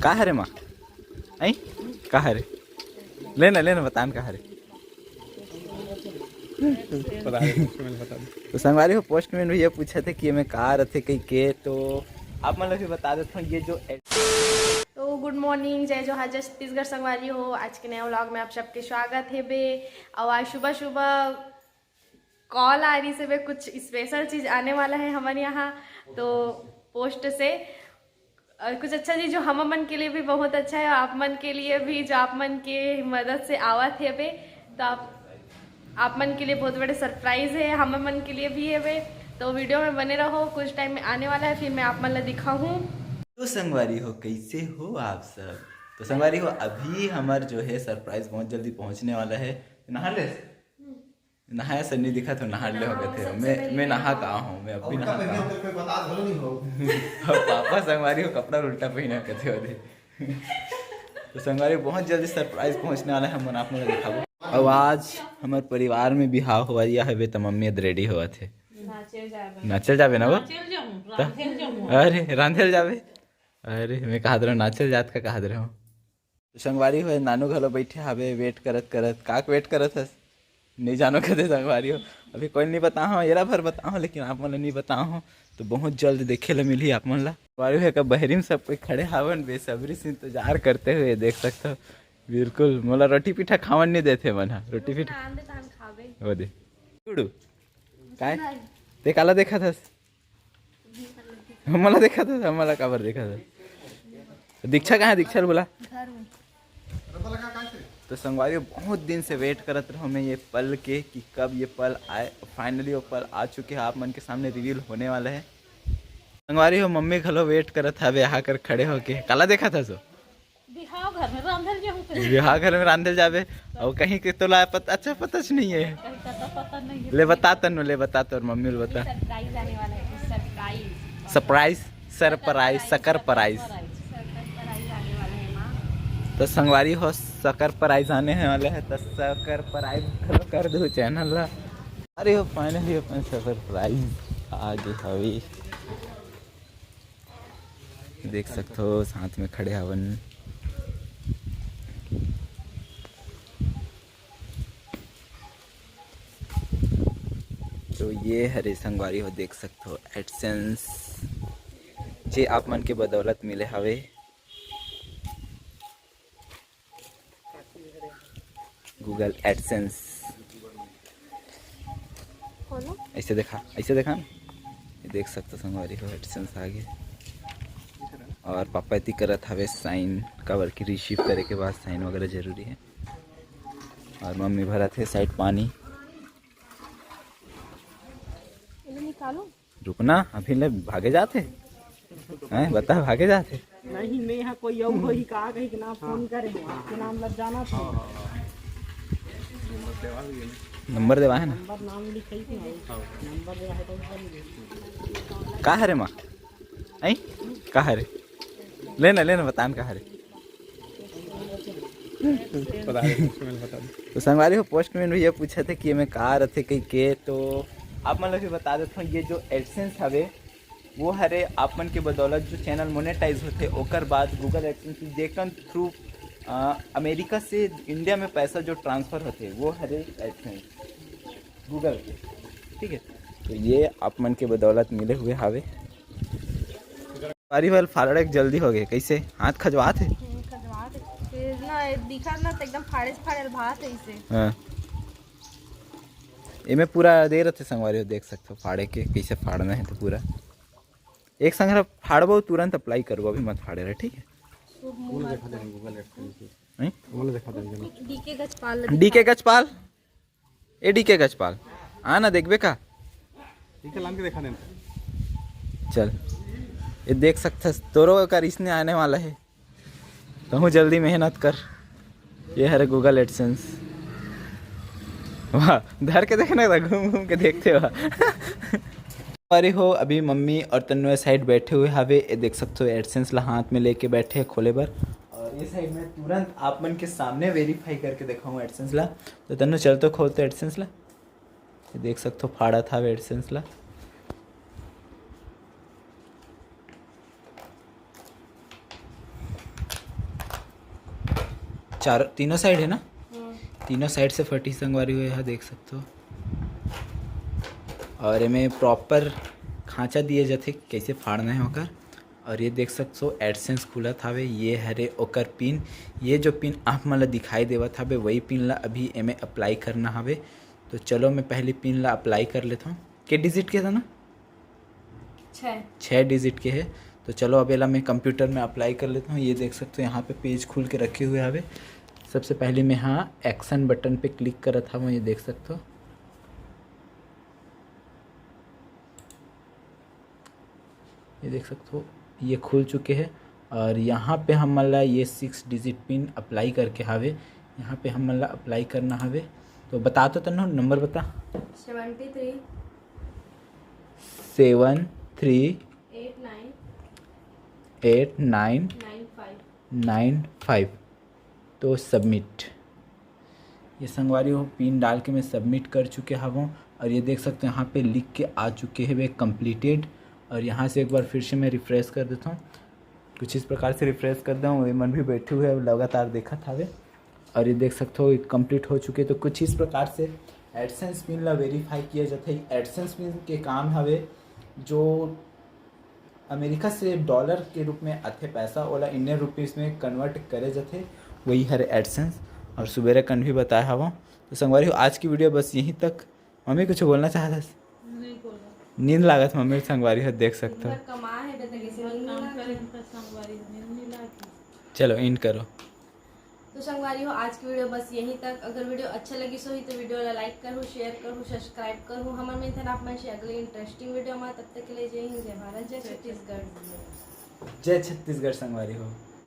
का है रे माँ आई का है रे लेना लेना बतान का है रे तो संगवारी हो पोस्टमैन भैया पूछे थे कि मैं कहाँ रहते कहीं के, तो आप मतलब भी बता देता हूँ ये जो तो गुड मॉर्निंग, जय जोहार, जय छत्तीसगढ़ संगवारी हो। आज के नए व्लॉग में आप सबके स्वागत है बे। और आज सुबह सुबह कॉल आ रही से बे कुछ स्पेशल चीज़ आने वाला है हमारे यहाँ, तो पोस्ट से कुछ अच्छा चीज़ जो हम मन के लिए भी बहुत अच्छा है, आप मन के लिए भी जो आप मन के मदद से आवत है बे, तो आप मन के लिए बहुत बड़े सरप्राइज है, हम मन के लिए भी है बे। तो वीडियो में बने रहो, कुछ टाइम में आने वाला है, फिर मैं आप मन ला दिखाऊँ। तो संगवारी हो कैसे हो आप सब। तो संगवारी हो अभी हमार जो है सरप्राइज बहुत जल्दी पहुंचने वाला है। नहा ले नहाया सर नहीं दिखा तो नहा ले हो गए थे। मैं नहा कहा हूँ, मैं अभी नहा पापा संगवारी हो कपड़ा उल्टा पहना के थे। तो संगवारी बहुत जल्दी सरप्राइज पहुंचने वाला है, हम आप लोग दिखाओ। अब आज हमारे परिवार में बिहाव हुआ है तो मम्मी रेडी हुआ थे नाचल जावे ना वो अरे रांधेल जावे। अरे मैं कहा रहा नाचल जात का कहा रहा हूँ। तो संगवारी हो नानू घलो बैठे हवे वेट करत करत काक वेट करत हस नहीं जानो कदे संगवारी हो अभी कोई नहीं बता हूँ एरा भर बता हूँ, लेकिन आप मन नहीं बता हूँ तो बहुत जल्द देखे ला मिली आप मन ला। संगवारी हो का बहरीम सब कोई खड़े हावन बेसब्री से इंतजार करते हुए देख सकते हो। बिल्कुल मोला रोटी पीठा खावन नहीं देते मन हा रोटी पीठा हो दे टुडू काय ते काला देखा था मला देखा था मला काबर देखा था। दीक्षा कहाँ है दीक्षा बोला तो संगवारी बहुत दिन से वेट करत रहो मैं ये पल के कि कब ये पल आए। फाइनली वो पल आ चुके हैं, आप मन के सामने रिवील होने वाला है। संगवारी हो मम्मी खलो वेट करत है यहाँ कर खड़े होके काला देखा था सो बिहार घर में रांधल जावे और कहीं के तो ला पता अच्छा पता नहीं है ले बता तनु ले बता तो मम्मी ले बता सरप्राइज सरप्राइज सकर प्राइज तो संगवारी हो सकर प्राइज आने वाले हैं तो सकर प्राइज कर दो चैनल ला। अरे हो फाइनली अपन सकर प्राइज आगे हवी देख सकते हो साथ में खड़े हवन। तो ये हरे संगवारी हो देख सकते हो एडसेंस जे आप मन के बदौलत मिले हवे। गूगल एडसेंस ऐसे देखा ना ये देख सकते हो संगवारी हो एडसेंस आगे और पापा इतनी करत हवे साइन कवर की रिसीव करे के बाद साइन वगैरह जरूरी है। और मम्मी भरत है साइड पानी रुकना अभी ले भागे जाते हैं बता भागे जाते नहीं मैं यहाँ कोई और कोई कहा कहीं के नाम फोन करे के नाम लग जाना था नंबर देवा है ना नंबर नाम लिखे नंबर देवा है तो का है रे माँ आई का है रे लेना लेना बतान का है रे तो संगवारी हो पोस्टमैन भैया पूछे थे कि मैं कहाँ रहते कहीं के, तो आप मतलब भी बता देता हूँ ये जो एडसेंस हवे वो हरे आप मन के बदौलत जो चैनल मोनेटाइज होते ओकर बाद गूगल एडसेंस जेकन थ्रू अमेरिका से इंडिया में पैसा जो ट्रांसफ़र होते वो हरे एडसेंस गूगल के, ठीक है। तो ये आप मन के बदौलत मिले हुए हावे। बारी वाल फाड़े जल्दी हो गए कैसे हाथ खजवा थे दिखा ना तो एकदम फाड़े से फाड़े भात है इसे। हाँ इमे पूरा दे रहे थे संगवारी देख सकते हो फाड़े के कैसे फाड़ना है। तो पूरा एक संग फाड़बो तुरंत अप्लाई करबो अभी मत फाड़े रहे, ठीक है। डीके गजपाल ए डीके गजपाल आना देखबे का चल ये देख सकते तोरो का इसने आने वाला है तो जल्दी मेहनत कर। ये है गूगल एडसेंस वाह धर के देखना था घूम घूम के देखते हो। अरे हो अभी मम्मी और तन्नू साइड बैठे हुए हवे ये देख सकते हो एडसेंस ला हाथ में लेके बैठे हैं खोले बर। और ये साइड में तुरंत आप मन के सामने वेरीफाई करके दिखाऊँ एडसेंस ला। तो तन्नू चल तो खोलते एडसेंस ला ये देख सकते हो फाड़ा था एडसेंस ला। चार तीनों साइड है ना, तीनों साइड से फटी संगवारी हो, यहाँ देख सकते हो। और इमें प्रॉपर खांचा दिए जाते कैसे फाड़ना है होकर। और ये देख सकते हो एडसेंस खुला थावे, ये हरे ओकर पिन, ये जो पिन आप मला दिखाई देवत हवे वही पिन ला अभी एमे अप्लाई करना हवे। तो चलो मैं पहले पिन ला अप्लाई कर लेता हूँ। के डिजिट के था ना, 6 डिजिट के है। तो चलो अब एला मैं कंप्यूटर में अप्लाई कर लेता हूँ। ये देख सकते हो यहाँ पे पेज खुल के रखे हुए हवे। सबसे पहले मैं हाँ एक्शन बटन पे क्लिक कर था वो, ये देख सकते हो। ये देख सकते हो ये खुल चुके हैं। और यहाँ पे हम मला ये 6 डिजिट पिन अप्लाई करके हवे, यहाँ पे हम मला अप्लाई करना हवे। तो बता तो तन्नो नंबर बता। 73 8995। तो सबमिट, ये संगवारी हो पिन डाल के मैं सबमिट कर चुके हूँ। और ये देख सकते हो यहाँ पे लिख के आ चुके हैं वे कंप्लीटेड। और यहाँ से एक बार फिर से मैं रिफ़्रेश कर देता हूँ, कुछ इस प्रकार से रिफ़्रेश कर दूँ। वे मन भी बैठे हुए हैं लगातार देखा था वे। और ये देख सकते हो कंप्लीट हो चुके। तो कुछ इस प्रकार से एडसेंस पिन ला वेरीफाई किया जाता है। एडसेंस पिन के काम हवे जो अमेरिका से डॉलर के रूप में आते पैसा ओला इंडियन रुपीज़ में कन्वर्ट करे जाते, वही हर एडसेंस। और सुबेरे कन भी बताया हवा। तो संगवारी हो आज की वीडियो बस यहीं तक। मम्मी कुछ बोलना चाहता, नींद लागत मम्मी संगवारी हो, देख सकते हो। चलो एंड करो। तो संगवारी हो आज की वीडियो बस यहीं तक। अगर वीडियो अच्छा लगी सो ही तो वीडियो ला लाइक करूँ, शेयर करूँ, सब्सक्राइब करूँ। हमार में थे आप में अगले इंटरेस्टिंग वीडियो में। तब तक के लिए जय हिंद, जय भारत, जय छत्तीसगढ़। जय छत्तीसगढ़ संगवारी हो।